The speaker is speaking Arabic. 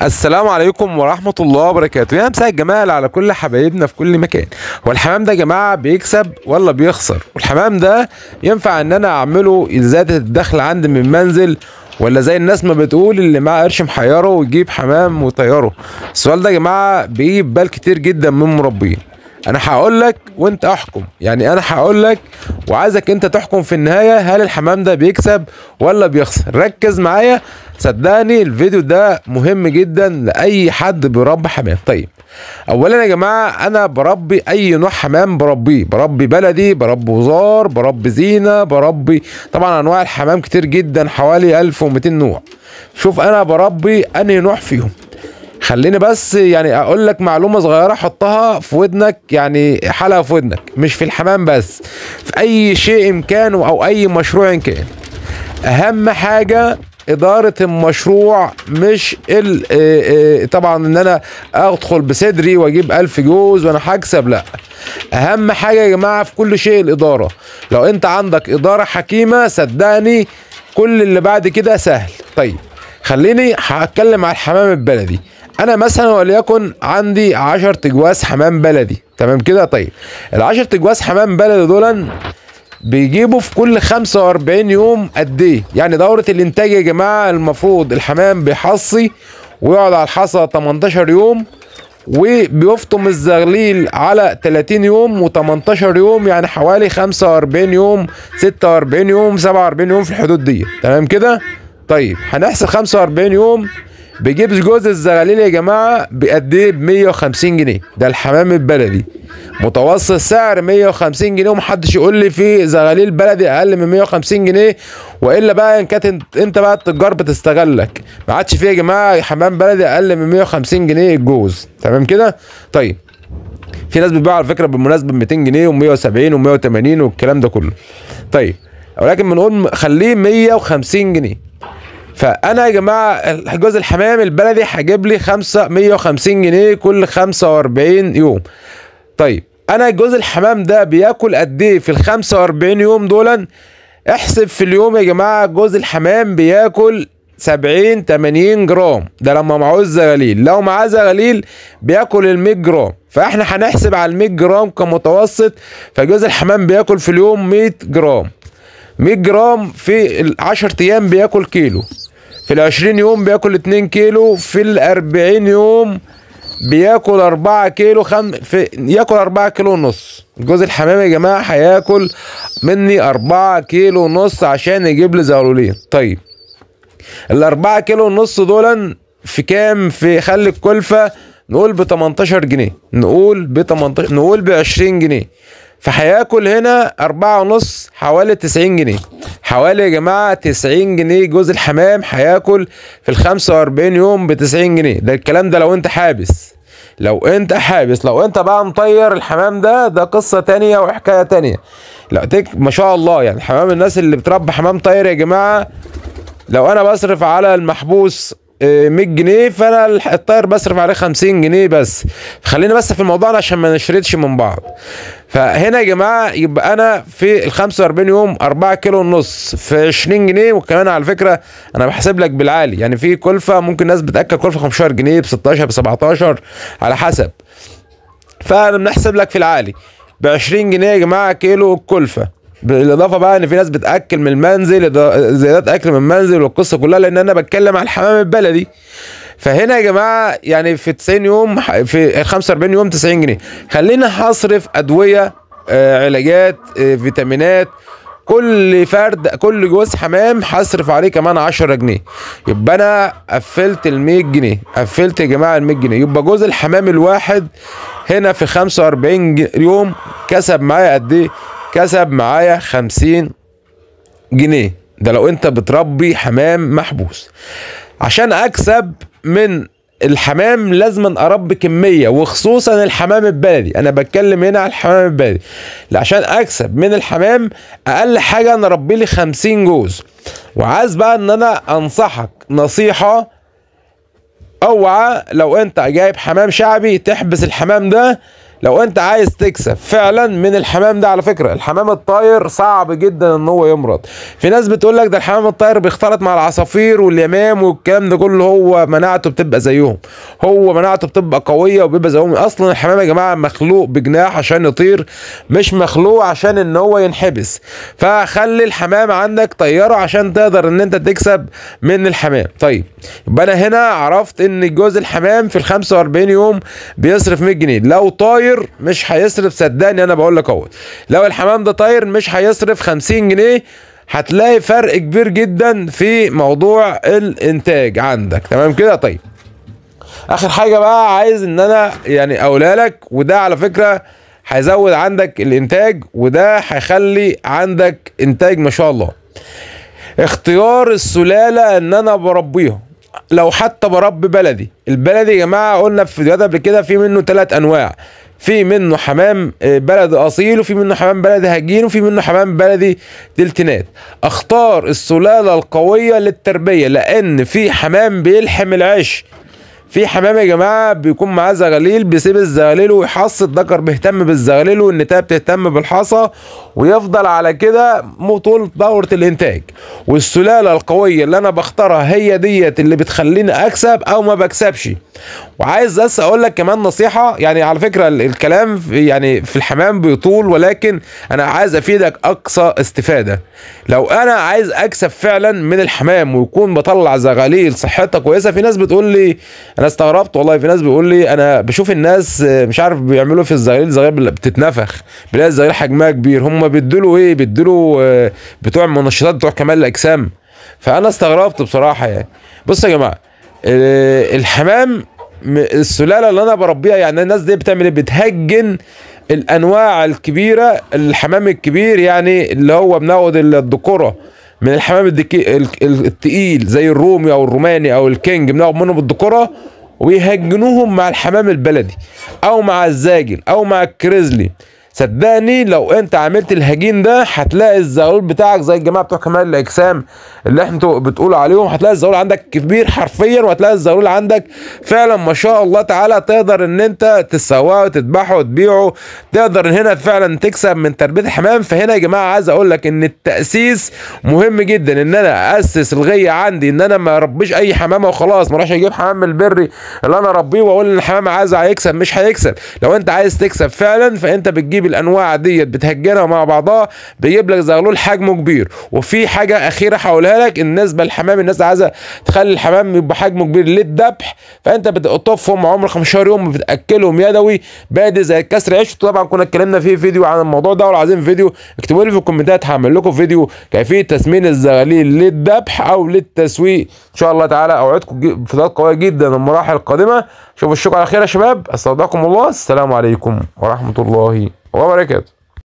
السلام عليكم ورحمة الله وبركاته. يا مساء الجمال على كل حبايبنا في كل مكان. هو الحمام ده يا جماعة بيكسب ولا بيخسر؟ والحمام ده ينفع ان انا اعمله زيادة الدخل عندي من منزل، ولا زي الناس ما بتقول اللي معاه قرش محيره ويجيب حمام وطيره؟ السؤال ده يا جماعة بيجي بال كتير جدا من مربين. انا هقول لك وانت احكم، يعني انا هقول لك وعايزك انت تحكم في النهاية هل الحمام ده بيكسب ولا بيخسر. ركز معايا صدقني، الفيديو ده مهم جدا لاي حد بيربي حمام. طيب اولا يا جماعة انا بربي اي نوع حمام بربيه، بربي بلدي، بربي وزار، بربي زينة، بربي طبعا انواع الحمام كتير جدا حوالي 1200 نوع. شوف انا بربي انهي نوع فيهم. خليني بس يعني اقول لك معلومة صغيرة حطها في ودنك، يعني حلقة في ودنك، مش في الحمام بس، في اي شيء إن كان او اي مشروع إن كان. اهم حاجة إدارة المشروع، مش طبعا إن أنا أدخل بصدري وأجيب 1000 جوز وأنا هكسب، لأ. أهم حاجة يا جماعة في كل شيء الإدارة. لو أنت عندك إدارة حكيمة صدقني كل اللي بعد كده سهل. طيب خليني هتكلم على الحمام البلدي. أنا مثلا وليكن عندي 10 تجواز حمام بلدي، تمام كده؟ طيب ال10 تجواز حمام بلدي دول بيجيبوا في كل 45 يوم قد ايه؟ يعني دورة الانتاج يا جماعة المفروض الحمام بيحصي ويقعد على الحصى 18 يوم، وبيفطم الزغليل على 30 يوم و18 يوم، يعني حوالي 45 يوم 46 يوم 47 يوم في الحدود دي، تمام كده؟ طيب هنحسب 45 يوم بيجيب جوز الزغاليل يا جماعه بقد ايه؟ ب 150 جنيه. ده الحمام البلدي متوسط سعر 150 جنيه، ومحدش يقول لي في زغاليل بلدي اقل من 150 جنيه، والا بقى ان كانت انت بقى التجار بتستغلك. ما عادش فيه يا جماعه حمام بلدي اقل من 150 جنيه الجوز، تمام كده؟ طيب في ناس بتبيع على فكره بالمناسبه ب 200 جنيه و170 و180 والكلام ده كله. طيب ولكن بنقول خليه 150 جنيه. فانا يا جماعه جوز الحمام البلدي هجيب لي 150 جنيه كل 45 يوم. طيب انا جوز الحمام ده بياكل قد ايه في ال 45 يوم دول؟ احسب في اليوم يا جماعه جوز الحمام بياكل 70 80 جرام، ده لما معهوش زغاليل. لو معاه زغاليل بياكل ال 100 جرام، فاحنا هنحسب على ال 100 جرام كمتوسط. فجوز الحمام بياكل في اليوم 100 جرام. 100 جرام في ال 10 ايام بياكل كيلو، في ال 20 يوم بياكل 2 كيلو، في ال 40 يوم بياكل 4 كيلو، ياكل 4 كيلو ونص. جوز الحمام يا جماعه هياكل مني 4 كيلو ونص عشان يجيب لي زغلولين. طيب ال 4 كيلو ونص دول في كام؟ في خلي الكلفه نقول ب 18 جنيه، نقول ب 20 جنيه، فهياكل هنا 4 ونص حوالي 90 جنيه. حوالي يا جماعة 90 جنيه جوز الحمام هياكل في ال 45 يوم ب 90 جنيه. ده الكلام ده لو انت حابس. لو انت بقى مطير الحمام ده قصة تانية وحكاية تانية. لا ما شاء الله، يعني حمام الناس اللي بتربي حمام طاير يا جماعة، لو انا بصرف على المحبوس 100 جنيه فانا الطاير بصرف عليه 50 جنيه بس. خلينا بس في الموضوع ده عشان ما نشردش من بعض. فهنا يا جماعه يبقى انا في ال 45 يوم 4 كيلو ونص في 20 جنيه. وكمان على فكره انا بحسب لك بالعالي، يعني في كلفه ممكن ناس بتاكل كلفه 15 جنيه ب 16 ب 17 على حسب، فانا بنحسب لك في العالي ب 20 جنيه يا جماعه كيلو الكلفه. بالاضافه بقى ان في ناس بتاكل من المنزل، زيادات اكل من المنزل والقصه كلها، لان انا بتكلم على الحمام البلدي. فهنا يا جماعه يعني في 90 يوم في 45 يوم 90 جنيه. خلينا هصرف ادويه، علاجات، فيتامينات، كل فرد كل جوز حمام هصرف عليه كمان 10 جنيه. يبقى انا قفلت ال 100 جنيه، قفلت يا جماعه ال 100 جنيه. يبقى جوز الحمام الواحد هنا في 45 يوم كسب معايا قد ايه؟ كسب معايا 50 جنيه. ده لو انت بتربي حمام محبوس. عشان اكسب من الحمام لازم اربي كميه، وخصوصا الحمام البلدي. انا بتكلم هنا على الحمام البلدي. عشان اكسب من الحمام اقل حاجه انا اربي لي 50 جوز. وعايز بقى ان انا انصحك نصيحه، اوعى لو انت جايب حمام شعبي تحبس الحمام ده لو انت عايز تكسب فعلا من الحمام ده، على فكره الحمام الطاير صعب جدا ان هو يمرض. في ناس بتقول لك ده الحمام الطاير بيختلط مع العصافير واليمام والكلام ده كله، هو مناعته بتبقى زيهم، هو مناعته بتبقى قويه وبيبقى زيهم. اصلا الحمام يا جماعه مخلوق بجناح عشان يطير، مش مخلوق عشان ان هو ينحبس. فخلي الحمام عندك طيره عشان تقدر ان انت تكسب من الحمام. طيب يبقى انا هنا عرفت ان جوز الحمام في ال 45 يوم بيصرف 100 جنيه. لو طاير مش هيصرف، صدقني انا بقول لك اهو، لو الحمام ده طاير مش هيصرف 50 جنيه. هتلاقي فرق كبير جدا في موضوع الانتاج عندك. تمام كده؟ طيب اخر حاجه بقى عايز ان انا يعني اقولها لك، وده على فكره هيزود عندك الانتاج، وده هيخلي عندك انتاج ما شاء الله. اختيار السلاله ان انا بربيها، لو حتى بربي بلدي. البلدي يا جماعه قلنا في فيديوهات قبل كده في منه 3 انواع، في منه حمام بلدي اصيل، وفي منه حمام بلدي هجين، وفي منه حمام بلدي تلتينات. اختار السلاله القويه للتربيه، لان في حمام بيلحم العش، في حمام يا جماعه بيكون معاه زغاليل بيسيب الزغاليل ويحص، الذكر بيهتم بالزغاليل والنتايه بتهتم بالحصى، ويفضل على كده طول دوره الانتاج. والسلاله القويه اللي انا بختارها هي ديت اللي بتخليني اكسب او ما بكسبش. وعايز بس اقول لك كمان نصيحه، يعني على فكره الكلام يعني في الحمام بيطول، ولكن انا عايز افيدك اقصى استفاده. لو انا عايز اكسب فعلا من الحمام ويكون بطلع زغاليل صحتها كويسه، في ناس بتقول لي، انا استغربت والله، في ناس بيقول لي انا بشوف الناس مش عارف بيعملوا في الزغاليل بتتنفخ، بلاقي الزغاليل حجمها كبير، هم بيدوا ايه؟ بيدوا بتوع المنشطات بتوع كمال الاجسام. فانا استغربت بصراحه يعني. بصوا يا جماعه، الحمام السلاله اللي انا بربيها، يعني الناس دي بتعمل ايه؟ بتهجن الانواع الكبيره، الحمام الكبير يعني اللي هو بناخد الذكوره من الحمام التقيل زي الرومي او الروماني او الكينج، بناخد منهم الذكوره ويهجنوهم مع الحمام البلدي او مع الزاجل او مع الكريزلي. صدقني لو انت عملت الهجين ده هتلاقي الزغلول بتاعك زي الجماعه بتوع كمال الاجسام اللي انتوا بتقولوا عليهم، هتلاقي الزغلول عندك كبير حرفيا، وهتلاقي الزغلول عندك فعلا ما شاء الله تعالى تقدر ان انت تسواه وتذبحه وتبيعه، تقدر هنا فعلا تكسب من تربيه الحمام. فهنا يا جماعه عايز اقول لك ان التاسيس مهم جدا، ان انا اسس الغيه عندي، ان انا ما اربيش اي حمامه وخلاص، ما اروحش اجيب حمام البري اللي انا اربيه واقول ان الحمام عايز هيكسب، مش هيكسب. لو انت عايز تكسب فعلا فانت بتجيب الانواع ديت بتهجنها مع بعضها، بيجيب لك زغلول حجمه كبير. وفي حاجه اخيره هقولها لك، بالنسبه للحمام، الناس عايزه تخلي الحمام يبقى حجمه كبير للذبح، فانت بتقطفهم عمر 15 يوم بتاكلهم يدوي بادي زي الكسر عيش. طبعا كنا اتكلمنا فيه فيديو عن الموضوع ده، ولو عايزين فيديو اكتبوا لي في الكومنتات، هعمل لكم فيديو كيفيه تسمين الزغاليل للذبح او للتسويق ان شاء الله تعالى. اوعدكم فيديوهات قويه جدا المراحل القادمه. شوفوا الشكر على خير يا شباب، استودعكم الله، السلام عليكم ورحمه الله وبركاته.